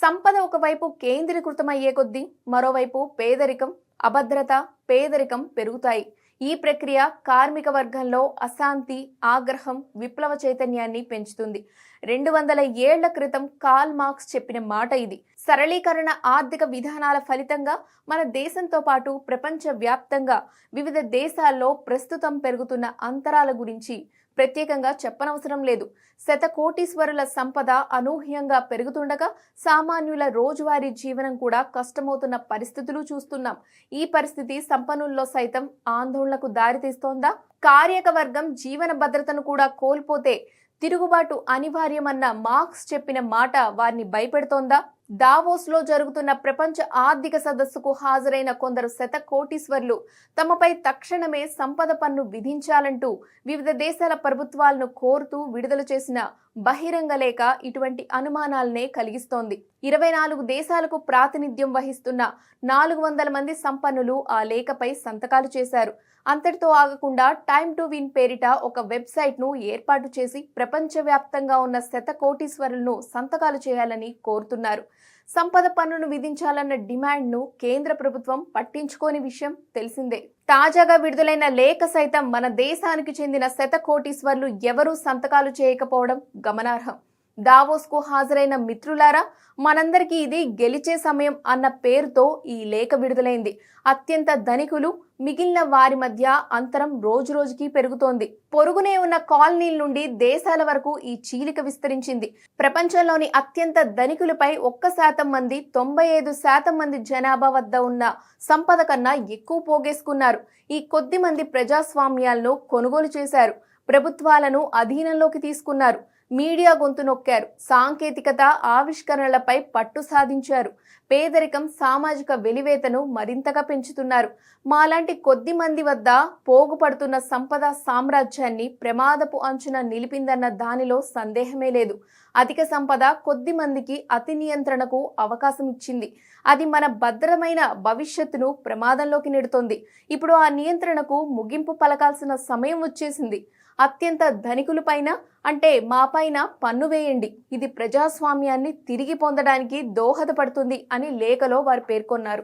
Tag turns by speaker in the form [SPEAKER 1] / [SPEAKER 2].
[SPEAKER 1] సంపద ఒకవైపు కేంద్రీకృతమయ్యే కొద్దీ మరోవైపు పేదరికం, అభద్రత, పేదరికం పెరుగుతాయి. ఈ ప్రక్రియ కార్మిక వర్గంలో అశాంతి, ఆగ్రహం, విప్లవ చైతన్యాన్ని పెంచుతుంది. 200 ఏళ్ల క్రితం కార్ల్ మార్క్స్ చెప్పిన మాట ఇది. సరళీకరణ ఆర్థిక విధానాల ఫలితంగా మన దేశంతో పాటు ప్రపంచ వ్యాప్తంగా వివిధ దేశాల్లో ప్రస్తుతం పెరుగుతున్న అంతరాల గురించి ప్రత్యేకంగా చెప్పనవసరం లేదు. శతకోటీశ్వరుల సంపద అనూహ్యంగా పెరుగుతుండగా సామాన్యుల రోజువారీ జీవనం కూడా కష్టమవుతున్న పరిస్థితులు చూస్తున్నాం. ఈ పరిస్థితి సంపన్నుల్లో సైతం ఆందోళనకు దారితీస్తోందా? కార్యక వర్గం జీవన భద్రతను కూడా కోల్పోతే తిరుగుబాటు అనివార్యమన్న మార్క్స్ చెప్పిన మాట వారిని భయపెడుతోందా? దావోస్ లో జరుగుతున్న ప్రపంచ ఆర్థిక సదస్సుకు హాజరైన కొందరు శతకోటీశ్వర్లు తమపై తక్షణమే సంపద పన్ను విధించాలంటూ వివిధ దేశాల ప్రభుత్వాలను కోరుతూ విడుదల చేసిన బహిరంగ లేఖ ఇటువంటి అనుమానాలనే కలిగిస్తోంది. 24 దేశాలకు ప్రాతినిధ్యం వహిస్తున్న 400 మంది సంపన్నులు ఆ లేఖపై సంతకాలు చేశారు. అంతటితో ఆగకుండా టైమ్ టు విన్ పేరిట ఒక వెబ్సైట్ ను ఏర్పాటు చేసి ప్రపంచవ్యాప్తంగా ఉన్న శతకోటీశ్వరులను సంతకాలు చేయాలని కోరుతున్నారు. సంపద పన్నును విధించాలన్న డిమాండ్ ను కేంద్ర ప్రభుత్వం పట్టించుకోని విషయం తెలిసిందే. తాజాగా విడుదలైన లేఖ సైతం మన దేశానికి చెందిన శతకోటీశ్వర్లు ఎవరూ సంతకాలు చేయకపోవడం గమనార్హం. దావోస్ కు హాజరైన మిత్రులారా, మనందరికీ ఇది గెలిచే సమయం అన్న పేరుతో ఈ లేఖ విడుదలైంది. అత్యంత ధనికులు, మిగిలిన వారి మధ్య అంతరం రోజురోజుకి పెరుగుతోంది. పొరుగునే ఉన్న కాలనీల నుండి దేశాల వరకు ఈ చీలిక విస్తరించింది. ప్రపంచంలోని అత్యంత ధనికులపై 1% మంది 95% మంది జనాభా వద్ద ఉన్న సంపద కన్నా ఎక్కువ పోగేసుకున్నారు. ఈ కొద్ది మంది ప్రజాస్వామ్యాలను కొనుగోలు చేశారు, ప్రభుత్వాలను అధీనంలోకి తీసుకున్నారు, మీడియా గొంతు నొక్కారు, సాంకేతికత ఆవిష్కరణలపై పట్టు సాధించారు, పేదరికం, సామాజిక వెలివేతను మరింతగా పెంచుతున్నారు. మాలాంటి కొద్ది మంది వద్ద పోగుపడుతున్న సంపద సామ్రాజ్యాన్ని ప్రమాదపు అంచున నిలిపిందన్న దానిలో సందేహమే లేదు. అధిక సంపద కొద్ది మందికి అతి నియంత్రణకు అవకాశం ఇచ్చింది. అది మన భద్రమైన భవిష్యత్తును ప్రమాదంలోకి నెడుతోంది. ఇప్పుడు ఆ నియంత్రణకు ముగింపు పలకాల్సిన సమయం వచ్చేసింది. అత్యంత ధనికులపైన, అంటే మాపైన పన్ను వేయండి. ఇది ప్రజాస్వామ్యాన్ని తిరిగి పొందడానికి దోహదపడుతుంది అని లేఖలో వారు పేర్కొన్నారు.